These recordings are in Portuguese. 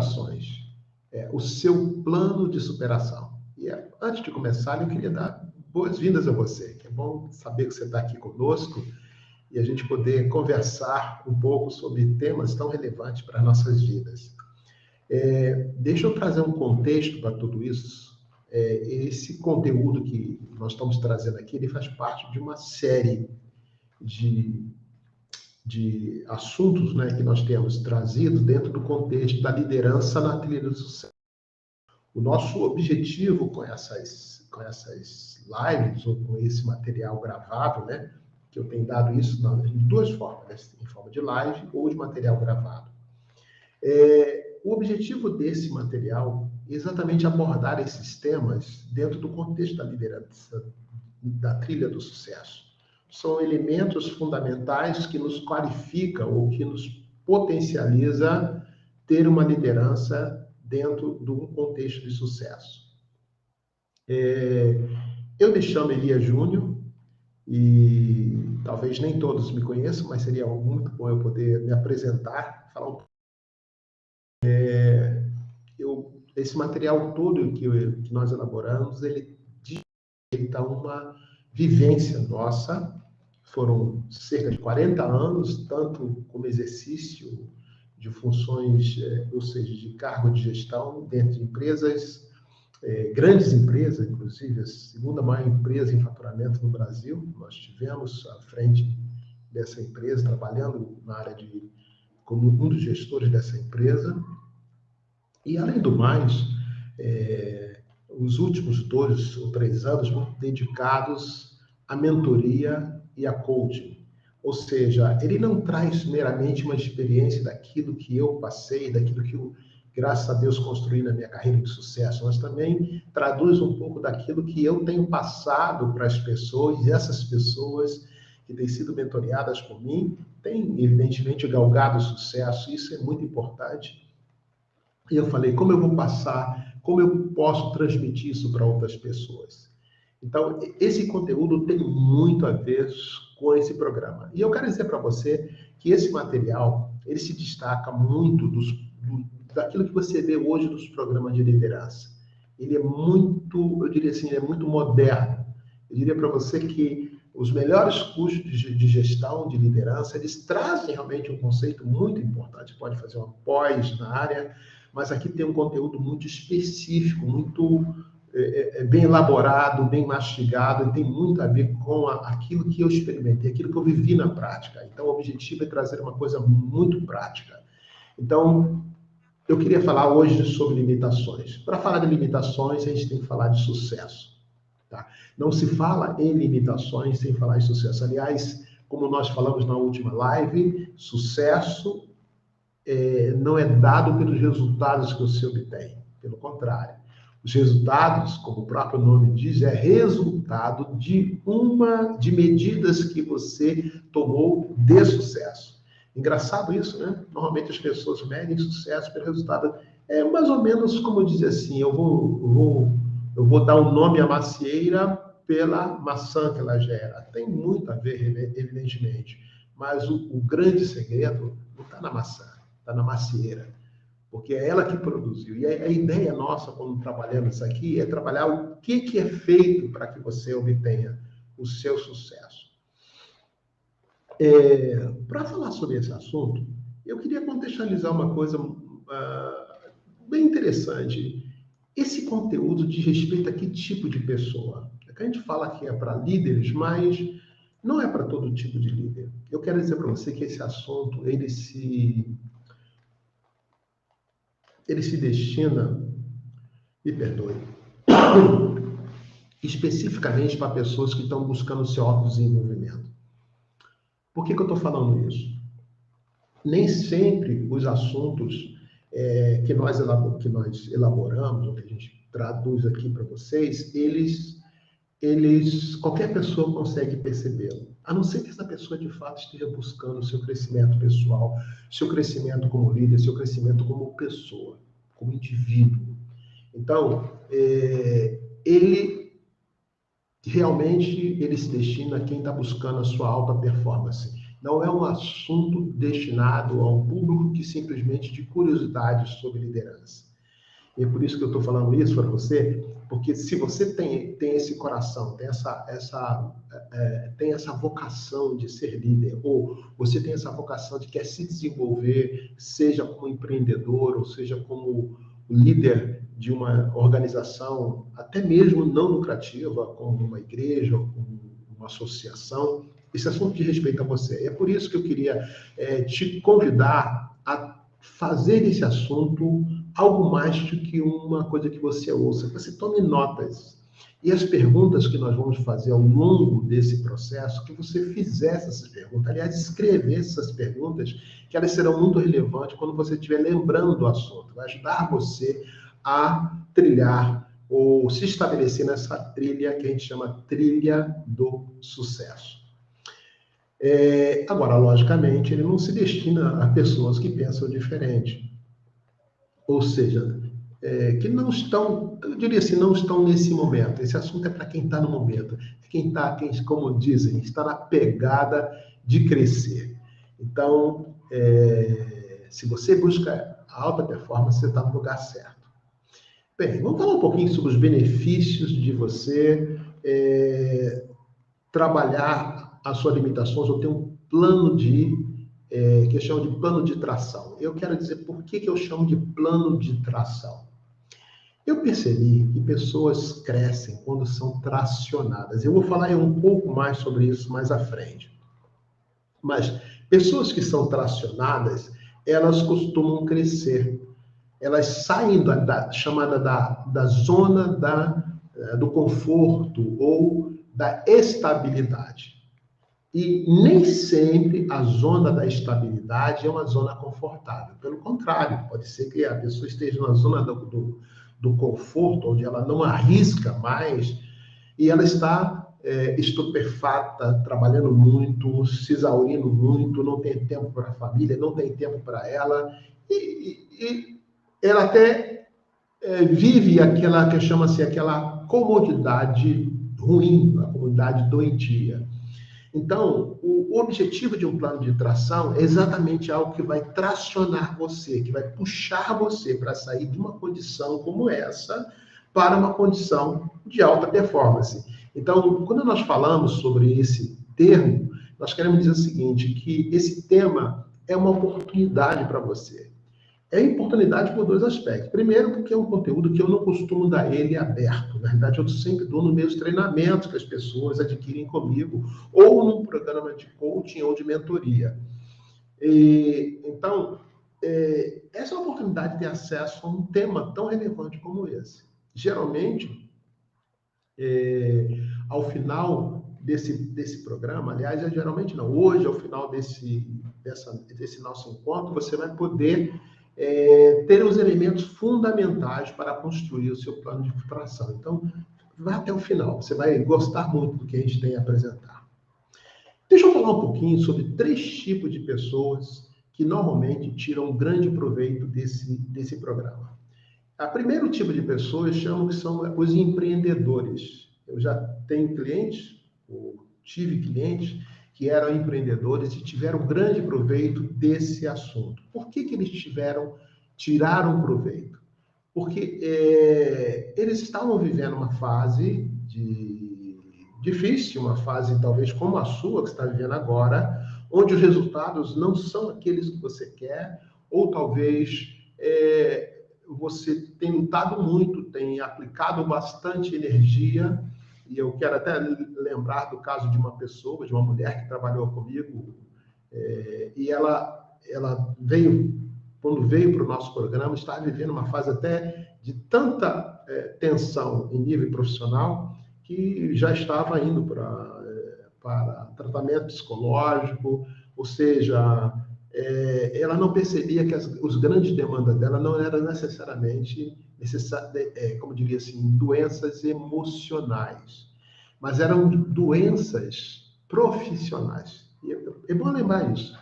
limitações, o seu plano de superação. E antes de começar, eu queria dar boas-vindas a você. É bom saber que você está aqui conosco e a gente poder conversar um pouco sobre temas tão relevantes para as nossas vidas. Deixa eu trazer um contexto para tudo isso. Esse conteúdo que nós estamos trazendo aqui, ele faz parte de uma série de assuntos, né, que nós temos trazido dentro do contexto da liderança na trilha do sucesso. O nosso objetivo com essas lives, ou com esse material gravado, né, que eu tenho dado isso de duas formas, né, em forma de live ou de material gravado. O objetivo desse material é exatamente abordar esses temas dentro do contexto da liderança, da trilha do sucesso. São elementos fundamentais que nos qualificam ou que nos potencializa ter uma liderança dentro de um contexto de sucesso. Eu me chamo Elias Júnior e talvez nem todos me conheçam, mas seria muito bom eu poder me apresentar, falar um pouco. Esse material todo que nós elaboramos, ele dá uma vivência nossa. Foram cerca de 40 anos, tanto como exercício de funções, ou seja, de cargo de gestão dentro de empresas, grandes empresas, inclusive a segunda maior empresa em faturamento no Brasil. Nós tivemos à frente dessa empresa, trabalhando na área como um dos gestores dessa empresa. E, além do mais, os últimos 2 ou 3 anos muito dedicados à mentoria e a coaching. Ou seja, ele não traz meramente uma experiência daquilo que eu passei, daquilo que eu, graças a Deus, construí na minha carreira de sucesso, mas também traduz um pouco daquilo que eu tenho passado para as pessoas, e essas pessoas que têm sido mentoreadas por mim têm, evidentemente, galgado o sucesso. Isso é muito importante. E eu falei, como eu vou passar, como eu posso transmitir isso para outras pessoas? Então, esse conteúdo tem muito a ver com esse programa. E eu quero dizer para você que esse material, ele se destaca muito daquilo que você vê hoje nos programas de liderança. Ele é muito, eu diria assim, ele é muito moderno. Eu diria para você que os melhores cursos de gestão, de liderança, eles trazem realmente um conceito muito importante. Pode fazer uma pós na área, mas aqui tem um conteúdo muito específico, muito bem elaborado, bem mastigado, e tem muito a ver com aquilo que eu experimentei, aquilo que eu vivi na prática. Então, o objetivo é trazer uma coisa muito prática. Então, eu queria falar hoje sobre limitações. Para falar de limitações, a gente tem que falar de sucesso. Tá? Não se fala em limitações sem falar em sucesso. Aliás, como nós falamos na última live, sucesso não é dado pelos resultados que você obtém. Pelo contrário. Os resultados, como o próprio nome diz, é resultado de medidas que você tomou de sucesso. Engraçado isso, né? Normalmente as pessoas medem sucesso pelo resultado. É mais ou menos como dizer assim, eu vou dar um nome à macieira pela maçã que ela gera. Tem muito a ver, evidentemente, mas o grande segredo não está na maçã, está na macieira, porque é ela que produziu. E a ideia nossa, quando trabalhamos isso aqui, é trabalhar o que é feito para que você obtenha o seu sucesso. Para falar sobre esse assunto, eu queria contextualizar uma coisa bem interessante. Esse conteúdo diz respeito a que tipo de pessoa? A gente fala que é para líderes, mas não é para todo tipo de líder. Eu quero dizer para você que esse assunto, ele se destina, me perdoe, especificamente para pessoas que estão buscando o seu autodesenvolvimento. Por que eu estou falando isso? Nem sempre os assuntos que nós elaboramos, ou que a gente traduz aqui para vocês, qualquer pessoa consegue percebê-lo. A não ser que essa pessoa, de fato, esteja buscando o seu crescimento pessoal, seu crescimento como líder, seu crescimento como pessoa, como indivíduo. Então, ele se destina a quem está buscando a sua alta performance. não é um assunto destinado a um público que simplesmente de curiosidade sobre liderança. E é por isso que eu estou falando isso para você, porque se você tem esse coração, tem essa vocação de ser líder, ou você tem essa vocação de quer se desenvolver, seja como empreendedor, ou seja como líder de uma organização, até mesmo não lucrativa, como uma igreja, ou como uma associação, esse assunto de respeito a você. É por isso que eu queria te convidar a fazer esse assunto algo mais do que uma coisa que você ouça, que você tome notas. E as perguntas que nós vamos fazer ao longo desse processo, que você fizesse essas perguntas, aliás, escrevesse essas perguntas, que elas serão muito relevantes quando você estiver lembrando do assunto. Vai ajudar você a trilhar ou se estabelecer nessa trilha que a gente chama trilha do sucesso. Agora, logicamente, ele não se destina a pessoas que pensam diferente. Ou seja, que não estão, eu diria assim, não estão nesse momento. Esse assunto é para quem está no momento. Quem está, como dizem, está na pegada de crescer. Então, se você busca a alta performance, você está no lugar certo. Bem, vamos falar um pouquinho sobre os benefícios de você trabalhar as suas limitações ou ter um plano que eu chamo de plano de tração. Eu quero dizer por que eu chamo de plano de tração. Eu percebi que pessoas crescem quando são tracionadas. Eu vou falar um pouco mais sobre isso mais à frente. Mas pessoas que são tracionadas, elas costumam crescer. Elas saem chamada da zona do conforto ou da estabilidade. E nem sempre a zona da estabilidade é uma zona confortável. Pelo contrário, pode ser que a pessoa esteja na zona do conforto, onde ela não arrisca mais, e ela está estupefata, trabalhando muito, se exaurindo muito, não tem tempo para a família, não tem tempo para ela, e ela até vive aquela que chama-se aquela comodidade ruim, a comodidade doentia. Então, o objetivo de um plano de tração é exatamente algo que vai tracionar você, que vai puxar você para sair de uma condição como essa para uma condição de alta performance. Então, quando nós falamos sobre esse termo, nós queremos dizer o seguinte, que esse tema é uma oportunidade para você. É oportunidade por dois aspectos. Primeiro, porque é um conteúdo que eu não costumo dar ele aberto. Na verdade, eu sempre dou nos meus treinamentos que as pessoas adquirem comigo, ou num programa de coaching ou de mentoria. Então, essa é uma oportunidade de ter acesso a um tema tão relevante como esse. Geralmente, ao final desse programa, aliás, geralmente não, hoje, ao final desse nosso encontro, você vai poder ter os elementos fundamentais para construir o seu plano de tração. Então, vá até o final, você vai gostar muito do que a gente tem a apresentar. Deixa eu falar um pouquinho sobre 3 tipos de pessoas que normalmente tiram um grande proveito desse programa. O primeiro tipo de pessoas chamam que são os empreendedores. Eu já tenho clientes, ou tive clientes, que eram empreendedores e tiveram grande proveito desse assunto. Por que eles tiraram proveito? Porque eles estavam vivendo uma fase difícil, uma fase talvez como a sua, que está vivendo agora, onde os resultados não são aqueles que você quer, ou talvez você tem lutado muito, tem aplicado bastante energia, e eu quero até lembrar do caso de uma pessoa, de uma mulher que trabalhou comigo, e ela veio, quando veio para o nosso programa, estava vivendo uma fase até de tanta tensão em nível profissional, que já estava indo para tratamento psicológico, ou seja, ela não percebia que os grandes demandas dela não eram necessariamente, como diria assim, doenças emocionais, mas eram doenças profissionais. E é bom lembrar isso.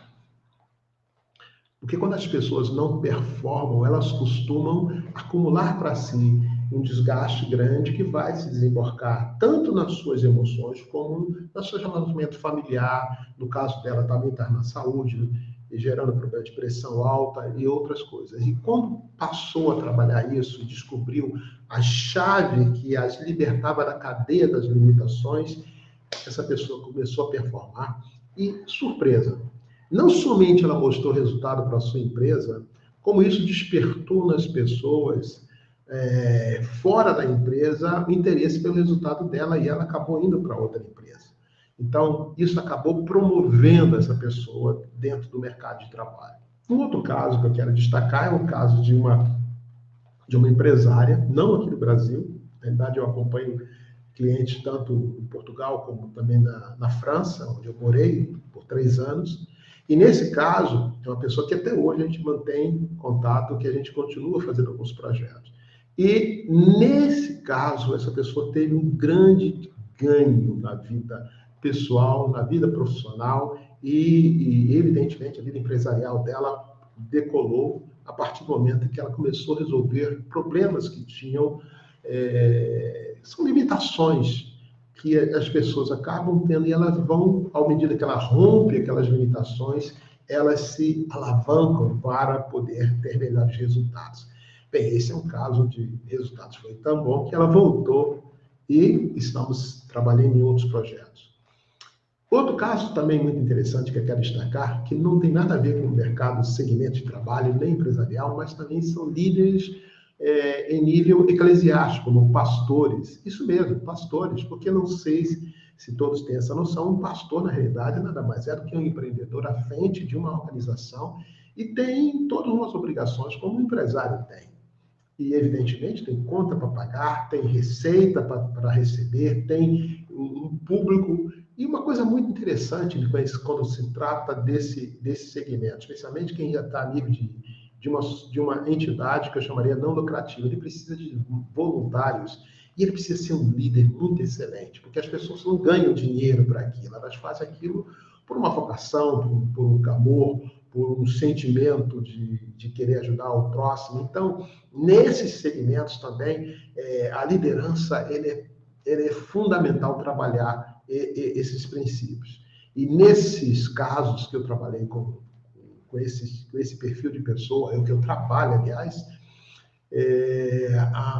Porque quando as pessoas não performam, elas costumam acumular para si um desgaste grande que vai se desembocar tanto nas suas emoções como no seu relacionamento familiar. No caso dela, também está na saúde, gerando problema de pressão alta e outras coisas. E quando passou a trabalhar isso, descobriu a chave que as libertava da cadeia das limitações, essa pessoa começou a performar e, surpresa, não somente ela mostrou resultado para a sua empresa, como isso despertou nas pessoas fora da empresa o interesse pelo resultado dela e ela acabou indo para outra empresa. Então, isso acabou promovendo essa pessoa dentro do mercado de trabalho. Um outro caso que eu quero destacar é o caso de uma empresária, não aqui no Brasil, na verdade eu acompanho clientes tanto em Portugal como também na França, onde eu morei por 3 anos. E nesse caso, é uma pessoa que até hoje a gente mantém contato, que a gente continua fazendo alguns projetos. E nesse caso, essa pessoa teve um grande ganho na vida pessoal, na vida profissional e evidentemente, a vida empresarial dela decolou a partir do momento em que ela começou a resolver problemas que tinham são limitações que as pessoas acabam tendo e elas vão, à medida que ela rompe aquelas limitações, elas se alavancam para poder ter melhores resultados. Bem, esse é um caso de resultados. Foi tão bom que ela voltou e estamos trabalhando em outros projetos. Outro caso também muito interessante que eu quero destacar, que não tem nada a ver com o mercado, segmento de trabalho, nem empresarial, mas também são líderes em nível eclesiástico, como pastores. Isso mesmo, pastores, porque não sei se todos têm essa noção, um pastor, na realidade, nada mais é do que um empreendedor à frente de uma organização e tem todas as obrigações como um empresário tem. E, evidentemente, tem conta para pagar, tem receita para receber, tem um público. E uma coisa muito interessante quando se trata desse segmento, especialmente quem já está a nível de uma entidade que eu chamaria não lucrativa, ele precisa de voluntários e ele precisa ser um líder muito excelente, porque as pessoas não ganham dinheiro para aquilo, elas fazem aquilo por uma vocação, por um amor, por um sentimento de querer ajudar o próximo. Então, nesses segmentos também, a liderança ele é fundamental trabalhar esses princípios. E nesses casos que eu trabalhei com esse perfil de pessoa, é o que eu trabalho, aliás,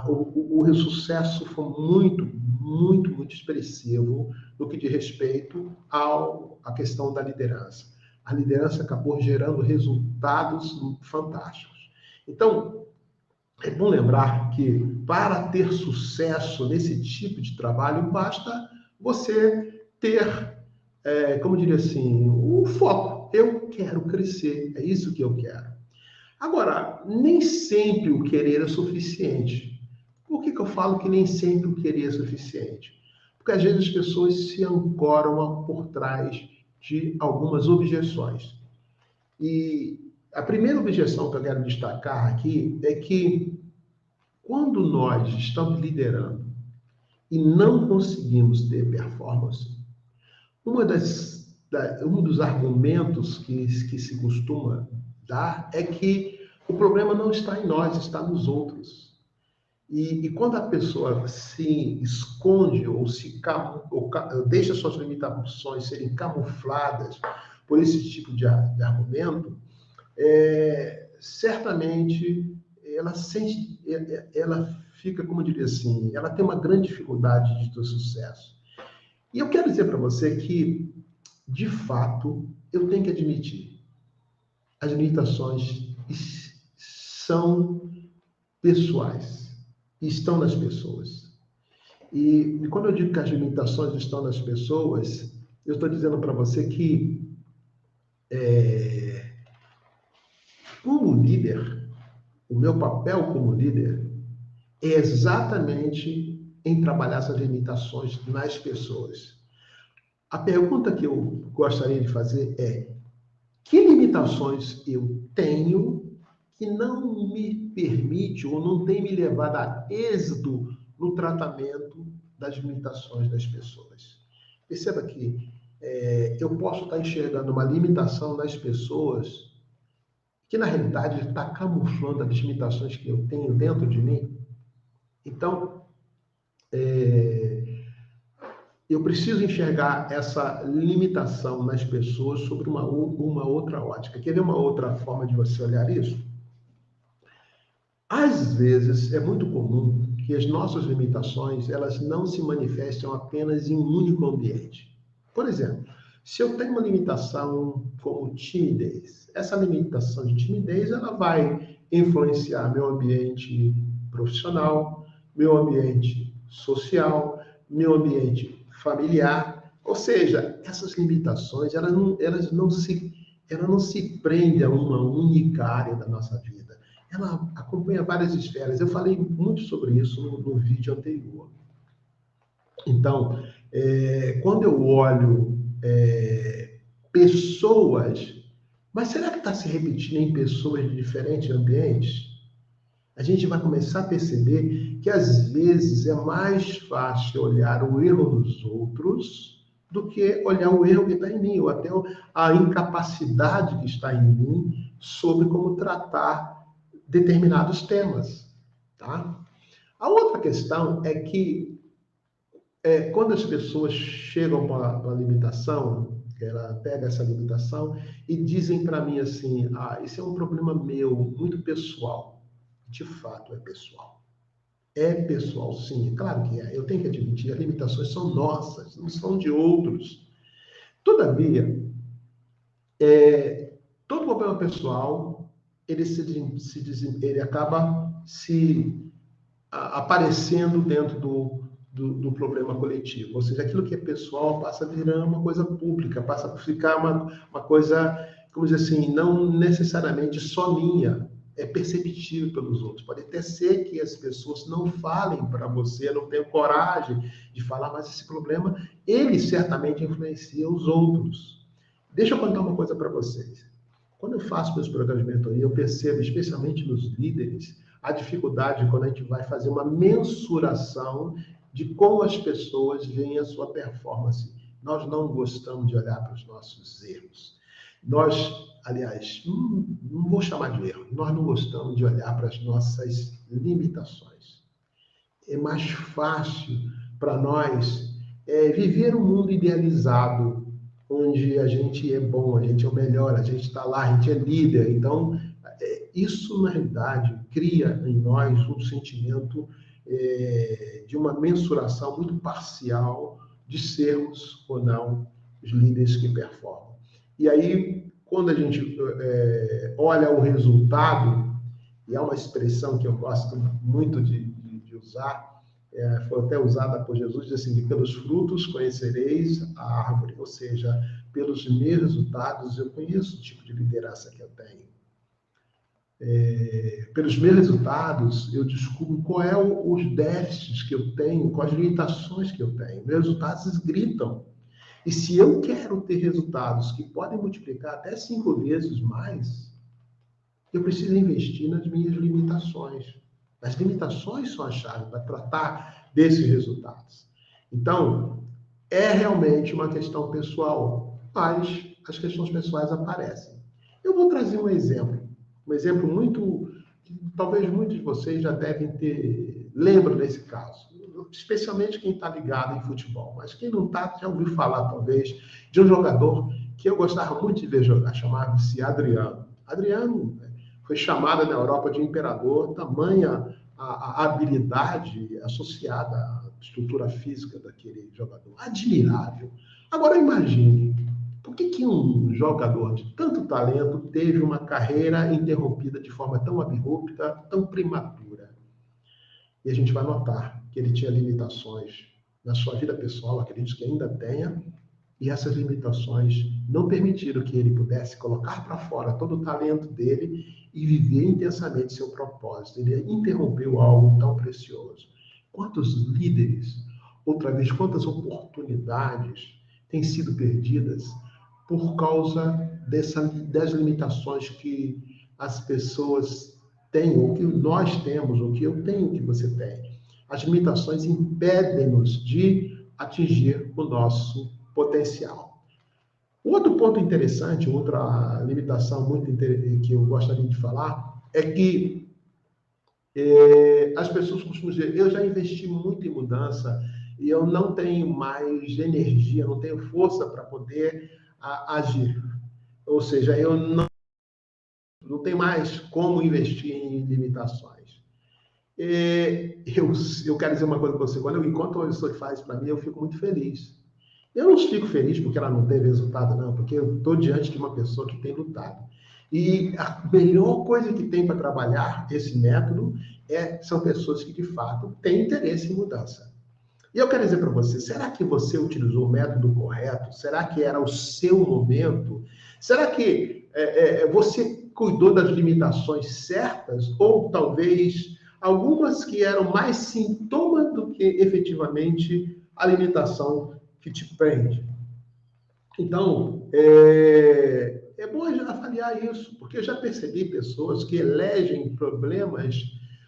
o sucesso foi muito, muito, muito expressivo no que diz respeito à questão da liderança. A liderança acabou gerando resultados fantásticos. Então, é bom lembrar que para ter sucesso nesse tipo de trabalho, basta você ter, como diria assim, o foco. Eu quero crescer, é isso que eu quero. Agora, nem sempre o querer é suficiente. Por que eu falo que nem sempre o querer é suficiente? Porque às vezes as pessoas se ancoram por trás de algumas objeções. E a primeira objeção que eu quero destacar aqui é que quando nós estamos liderando e não conseguimos ter performance, um dos argumentos que se costuma dar é que o problema não está em nós, está nos outros. E quando a pessoa se esconde ou deixa suas limitações serem camufladas por esse tipo de argumento, certamente ela fica, como eu diria assim, ela tem uma grande dificuldade de ter sucesso. E eu quero dizer para você que, de fato, eu tenho que admitir, as limitações são pessoais, estão nas pessoas. E quando eu digo que as limitações estão nas pessoas, eu estou dizendo para você que, como líder, o meu papel como líder é exatamente em trabalhar essas limitações nas pessoas. A pergunta que eu gostaria de fazer é: que limitações eu tenho que não me permite ou não tem me levado a êxito no tratamento das limitações das pessoas? Perceba que eu posso estar enxergando uma limitação nas pessoas que na realidade está camuflando as limitações que eu tenho dentro de mim. Então, eu preciso enxergar essa limitação nas pessoas sobre uma outra ótica. Quer ver uma outra forma de você olhar isso? Às vezes, é muito comum que as nossas limitações elas não se manifestem apenas em um único ambiente. Por exemplo, se eu tenho uma limitação como timidez, essa limitação de timidez ela vai influenciar meu ambiente profissional, meu ambiente social, meu ambiente familiar. Ou seja, essas limitações elas não se prendem a uma única área da nossa vida. Ela acompanha várias esferas. Eu falei muito sobre isso no vídeo anterior. Então, quando eu olho pessoas, mas será que está se repetindo em pessoas de diferentes ambientes? A gente vai começar a perceber que às vezes é mais fácil olhar o erro dos outros do que olhar o erro que está em mim, ou até a incapacidade que está em mim sobre como tratar determinados temas, tá? A outra questão é que quando as pessoas chegam para a limitação, ela pega essa limitação e dizem para mim assim, esse é um problema meu, muito pessoal. De fato, é pessoal. É pessoal, sim, claro que é. Eu tenho que admitir, as limitações são nossas, não são de outros. Todavia, todo problema pessoal, ele acaba aparecendo dentro do problema coletivo. Ou seja, aquilo que é pessoal passa a virar uma coisa pública, passa a ficar uma coisa, como dizer assim, não necessariamente só minha, é perceptível pelos outros. Pode até ser que as pessoas não falem para você, não tenham coragem de falar, mas esse problema, ele certamente influencia os outros. Deixa eu contar uma coisa para vocês. Quando eu faço meus programas de mentoria, eu percebo, especialmente nos líderes, a dificuldade quando a gente vai fazer uma mensuração de como as pessoas veem a sua performance. Nós não gostamos de olhar para os nossos erros. Nós, aliás, não vou chamar de erro, nós não gostamos de olhar para as nossas limitações. É mais fácil para nós viver um mundo idealizado, onde a gente é bom, a gente é o melhor, a gente está lá, a gente é líder. Então, isso, na realidade, cria em nós um sentimento de uma mensuração muito parcial de sermos ou não os líderes que performam. E aí, quando a gente olha o resultado, e é uma expressão que eu gosto muito de usar, foi até usada por Jesus, diz assim, que pelos frutos conhecereis a árvore, ou seja, pelos meus resultados eu conheço o tipo de liderança que eu tenho. Pelos meus resultados eu descubro qual é os déficits que eu tenho, quais as limitações que eu tenho. Meus resultados gritam. E se eu quero ter resultados que podem multiplicar até 5 vezes mais, eu preciso investir nas minhas limitações. As limitações são a chave para tratar desses resultados. Então, é realmente uma questão pessoal, mas as questões pessoais aparecem. Eu vou trazer um exemplo muito, que talvez muitos de vocês já devem lembram desse caso, especialmente quem está ligado em futebol, mas quem não está, já ouviu falar, talvez, de um jogador que eu gostava muito de ver jogar, chamava-se Adriano. Adriano foi chamado na Europa de imperador, tamanha a habilidade associada à estrutura física daquele jogador. Admirável. Agora imagine, por que um jogador de tanto talento teve uma carreira interrompida de forma tão abrupta, tão prematura? E a gente vai notar que ele tinha limitações na sua vida pessoal, acredito que ainda tenha, e essas limitações não permitiram que ele pudesse colocar para fora todo o talento dele e viver intensamente seu propósito. Ele interrompeu algo tão precioso. Quantos líderes, outra vez, quantas oportunidades têm sido perdidas por causa das limitações que as pessoas têm, ou que nós temos, ou que eu tenho, que você tem. As limitações impedem-nos de atingir o nosso potencial. Outro ponto interessante, outra limitação muito que eu gostaria de falar, é que as pessoas costumam dizer, eu já investi muito em mudança e eu não tenho mais energia, não tenho força para poder agir. Ou seja, eu não tenho mais como investir em limitações. Eu quero dizer uma coisa para você, quando eu encontro uma pessoa que faz para mim, eu fico muito feliz. Eu não fico feliz porque ela não teve resultado, não, porque eu estou diante de uma pessoa que tem lutado. E a melhor coisa que tem para trabalhar esse método são pessoas que, de fato, têm interesse em mudança. E eu quero dizer para você, será que você utilizou o método correto? Será que era o seu momento? Será que você cuidou das limitações certas? Ou talvez algumas que eram mais sintomas do que efetivamente a limitação que te prende? Então, é bom avaliar isso, porque eu já percebi pessoas que elegem problemas,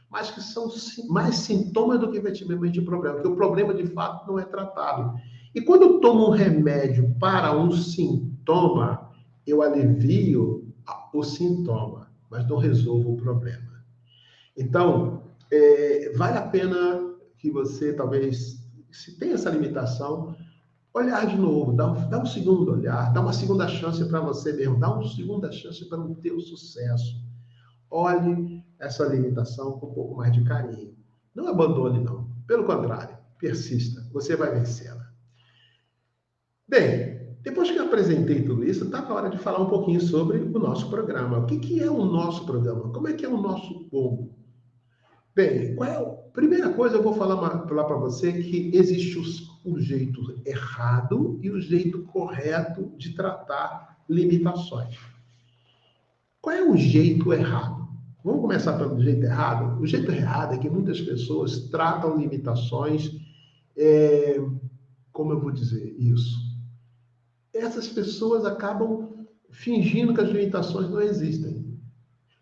mas que são mais sintomas do que efetivamente o problema, porque o problema de fato não é tratado. E quando eu tomo um remédio para um sintoma, eu alivio o sintoma, mas não resolvo o problema. Então, vale a pena que você, talvez, se tem essa limitação, olhar de novo, dá um segundo olhar, dá uma segunda chance para você mesmo, dá uma segunda chance para o teu sucesso. Olhe essa limitação com um pouco mais de carinho. Não abandone, não. Pelo contrário, persista. Você vai vencê-la. Bem, depois que eu apresentei tudo isso, está na hora de falar um pouquinho sobre o nosso programa. O que é o nosso programa? Como é que é o nosso como? Bem, primeira coisa eu vou falar para você que existe o jeito errado e o jeito correto de tratar limitações. Qual é o jeito errado? Vamos começar pelo jeito errado? O jeito errado é que muitas pessoas tratam limitações, como eu vou dizer isso? Essas pessoas acabam fingindo que as limitações não existem,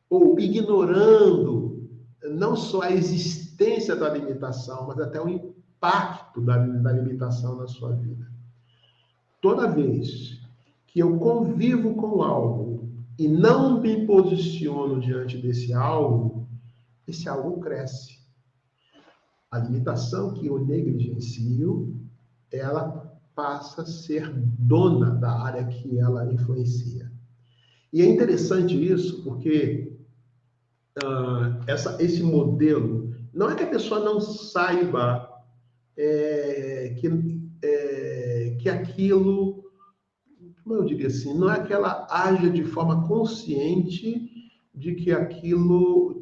ou ignorando não só a existência da limitação, mas até o impacto da limitação na sua vida. Toda vez que eu convivo com algo e não me posiciono diante desse algo, esse algo cresce. A limitação que eu negligencio, ela passa a ser dona da área que ela influencia. E é interessante isso, porque esse modelo, não é que a pessoa não saiba que aquilo, como eu diria assim, não é que ela haja de forma consciente de que aquilo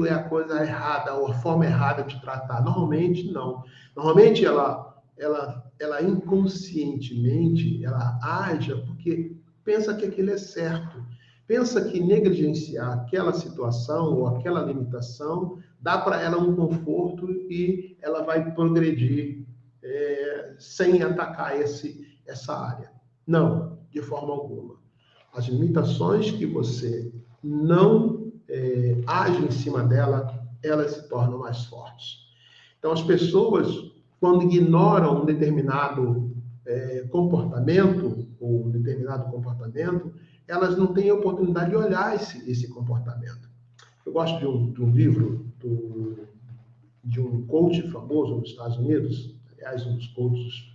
é a coisa errada, ou a forma errada de tratar. Normalmente, não. Normalmente, ela inconscientemente, ela age porque pensa que aquilo é certo. Pensa que negligenciar aquela situação ou aquela limitação dá para ela um conforto e ela vai progredir sem atacar essa área. Não, de forma alguma. As limitações que você não age em cima dela, elas se tornam mais fortes. Então, as pessoas, quando ignoram um determinado comportamento, ou um determinado comportamento, elas não têm a oportunidade de olhar esse comportamento. Eu gosto de um livro de um coach famoso nos Estados Unidos, aliás, um dos coaches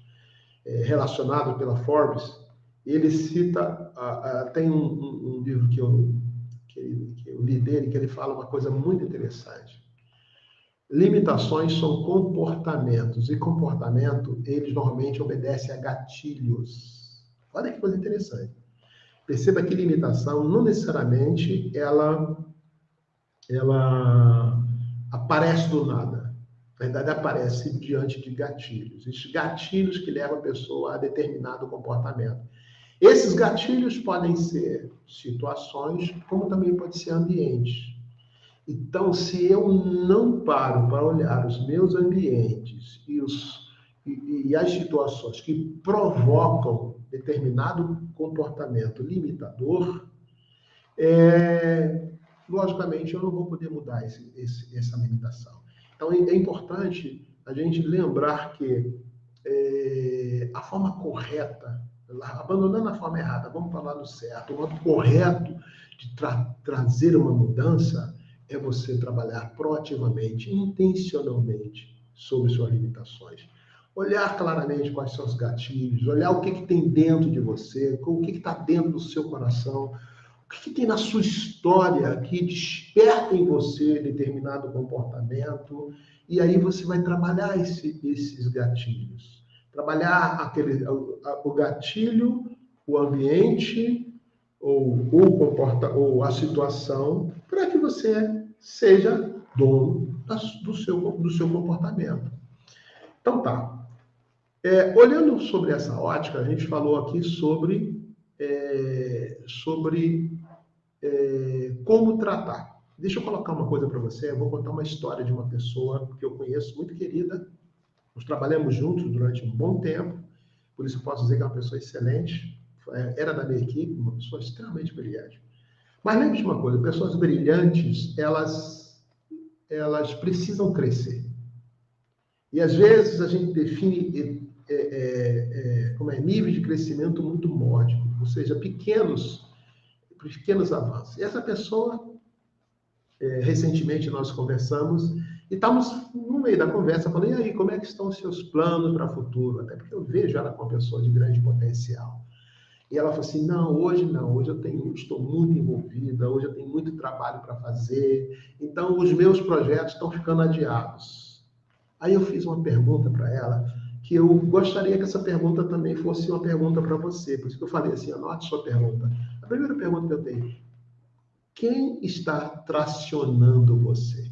relacionado pela Forbes. Ele cita, tem um livro que eu li dele, que ele fala uma coisa muito interessante. Limitações são comportamentos, e comportamento, eles normalmente obedecem a gatilhos. Olha que coisa interessante. Perceba que limitação, não necessariamente, ela aparece do nada. Na verdade, aparece diante de gatilhos. Esses gatilhos que levam a pessoa a determinado comportamento. Esses gatilhos podem ser situações, como também pode ser ambientes. Então, se eu não paro para olhar os meus ambientes e as situações que provocam determinado comportamento limitador, logicamente eu não vou poder mudar essa limitação. Então, é importante a gente lembrar que a forma correta abandonando a forma errada, vamos falar no certo. O modo correto de trazer uma mudança é você trabalhar proativamente, intencionalmente sobre suas limitações. Olhar claramente quais são os gatilhos, olhar o que tem dentro de você, o que está dentro do seu coração, o que tem na sua história que desperta em você determinado comportamento, e aí você vai trabalhar esses gatilhos. Trabalhar o gatilho, o ambiente, ou a situação, para que você seja dono do seu comportamento. Então tá. Olhando sobre essa ótica, a gente falou aqui sobre como tratar. Deixa eu colocar uma coisa para você. Eu vou contar uma história de uma pessoa que eu conheço, muito querida. Nós trabalhamos juntos durante um bom tempo, por isso eu posso dizer que é uma pessoa excelente. Era da minha equipe, uma pessoa extremamente brilhante. Mas lembre-se de uma coisa, pessoas brilhantes, elas precisam crescer. E às vezes a gente define nível de crescimento muito módico, ou seja, pequenos avanços. E essa pessoa, recentemente nós conversamos e estávamos no meio da conversa falando, e aí, como é que estão os seus planos para o futuro? Até porque eu vejo ela como uma pessoa de grande potencial. E ela falou assim, não, hoje eu estou muito envolvida, hoje eu tenho muito trabalho para fazer, então os meus projetos estão ficando adiados. Aí eu fiz uma pergunta para ela, que eu gostaria que essa pergunta também fosse uma pergunta para você, por isso que eu falei assim, anote sua pergunta. A primeira pergunta que eu tenho, quem está tracionando você?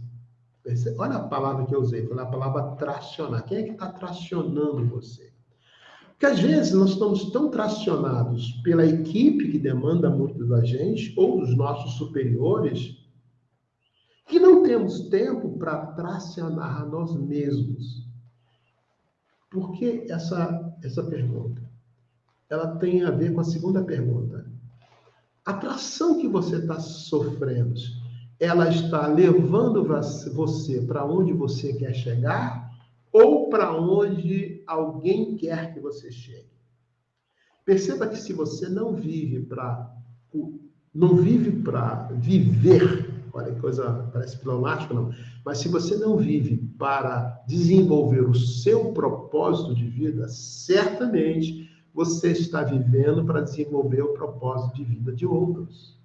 Olha a palavra que eu usei, foi a palavra tracionar. Quem é que está tracionando você? Porque às vezes nós estamos tão tracionados pela equipe que demanda muito da gente, ou dos nossos superiores, que não temos tempo para tracionar a nós mesmos. Por que essa pergunta? Ela tem a ver com a segunda pergunta. A tração que você está sofrendo, ela está levando você para onde você quer chegar ou para onde alguém quer que você chegue? Perceba que se você não vive para viver, olha que coisa, parece pleonástico, não, mas se você não vive para desenvolver o seu propósito de vida, certamente você está vivendo para desenvolver o propósito de vida de outros.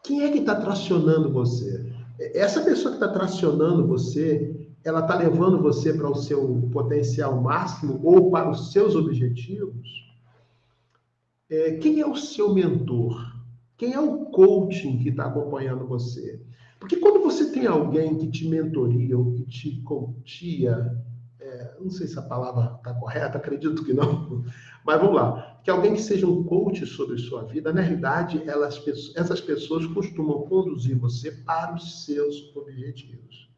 Quem é que está tracionando você? Essa pessoa que está tracionando você, ela está levando você para o seu potencial máximo ou para os seus objetivos? Quem é o seu mentor? Quem é o coaching que está acompanhando você? Porque quando você tem alguém que te mentoria ou que te coachia, não sei se a palavra está correta, acredito que não, mas vamos lá, que alguém que seja um coach sobre sua vida, na realidade, essas pessoas costumam conduzir você para os seus objetivos.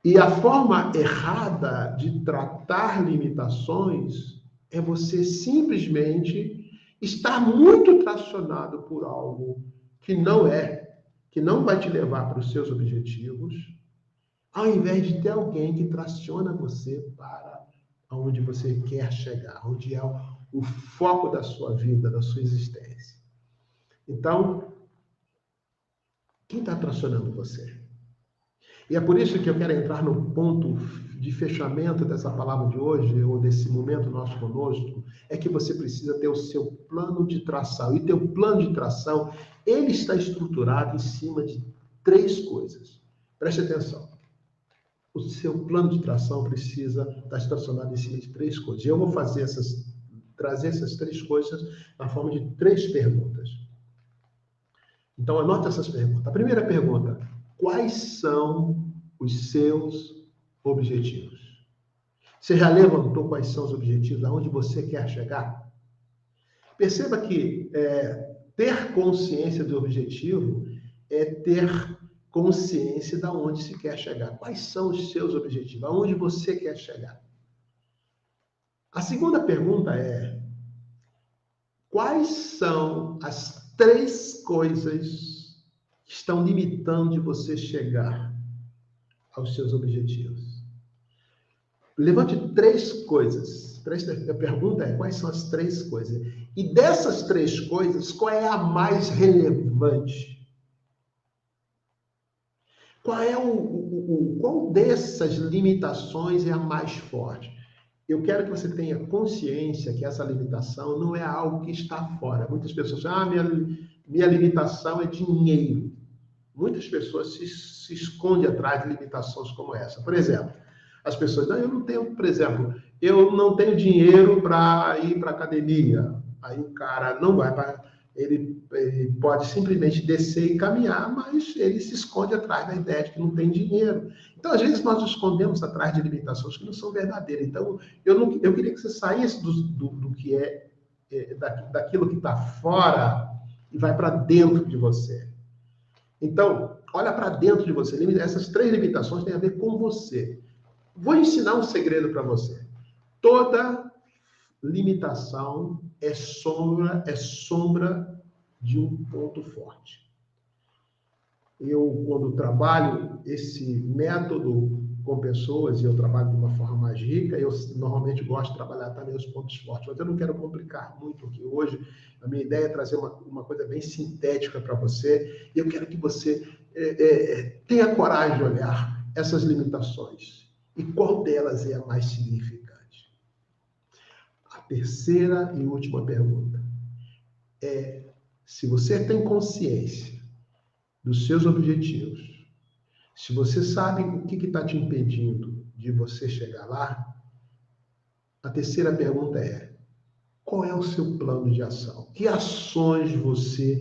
E a forma errada de tratar limitações é você simplesmente estar muito tracionado por algo que não vai te levar para os seus objetivos, ao invés de ter alguém que traciona você para onde você quer chegar, onde é o foco da sua vida, da sua existência. Então, quem está tracionando você? E é por isso que eu quero entrar no ponto de fechamento dessa palavra de hoje, ou desse momento nosso conosco, é que você precisa ter o seu plano de tração. E teu plano de tração, ele está estruturado em cima de 3 coisas. Preste atenção. O seu plano de tração precisa estar estacionado em cima de 3 coisas. E eu vou trazer essas 3 coisas na forma de 3 perguntas. Então, anote essas perguntas. A primeira pergunta: quais são os seus objetivos? Você já levantou quais são os objetivos, aonde você quer chegar? Perceba que ter consciência do objetivo é ter consciência de onde se quer chegar. Quais são os seus objetivos? Aonde você quer chegar? A segunda pergunta é: quais são as 3 coisas que estão limitando de você chegar aos seus objetivos? Levante 3 coisas. A pergunta é, quais são as 3 coisas? E dessas 3 coisas, qual é a mais relevante? Qual dessas limitações é a mais forte? Eu quero que você tenha consciência que essa limitação não é algo que está fora. Muitas pessoas dizem, minha limitação é dinheiro. Muitas pessoas se escondem atrás de limitações como essa. Por exemplo, as pessoas, eu não tenho, por exemplo, eu não tenho dinheiro para ir para a academia. Aí o cara não vai para... Ele pode simplesmente descer e caminhar, mas ele se esconde atrás da ideia de que não tem dinheiro. Então, às vezes, nós nos escondemos atrás de limitações que não são verdadeiras. Então, eu queria que você saísse do que daquilo que está fora e vai para dentro de você. Então, olha para dentro de você. Essas 3 limitações têm a ver com você. Vou ensinar um segredo para você. Toda limitação é sombra de um ponto forte. Eu, quando trabalho esse método com pessoas, e eu trabalho de uma forma mais rica, eu normalmente gosto de trabalhar também os pontos fortes, mas eu não quero complicar muito aqui. Hoje, a minha ideia é trazer uma coisa bem sintética para você, e eu quero que você tenha coragem de olhar essas limitações. E qual delas é a mais significante? A terceira e última pergunta é se você tem consciência dos seus objetivos, se você sabe o que está te impedindo de você chegar lá, a terceira pergunta é, qual é o seu plano de ação? Que ações você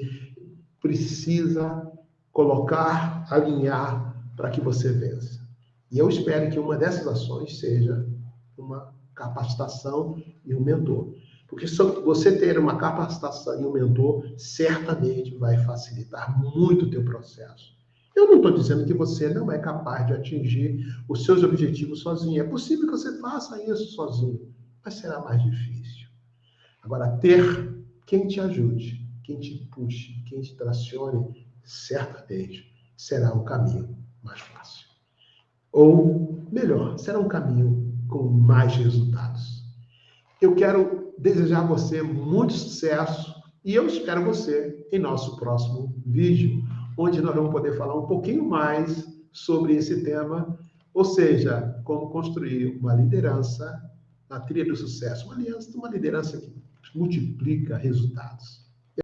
precisa colocar, alinhar para que você vença? E eu espero que uma dessas ações seja uma capacitação e um mentor. Porque você ter uma capacitação e um mentor certamente vai facilitar muito o teu processo. Eu não estou dizendo que você não é capaz de atingir os seus objetivos sozinho. É possível que você faça isso sozinho, mas será mais difícil. Agora, ter quem te ajude, quem te puxe, quem te tracione, certamente será um caminho mais fácil. Ou, melhor, será um caminho com mais resultados. Eu quero desejar a você muito sucesso e eu espero você em nosso próximo vídeo, onde nós vamos poder falar um pouquinho mais sobre esse tema, ou seja, como construir uma liderança na trilha do sucesso, uma liderança que multiplica resultados.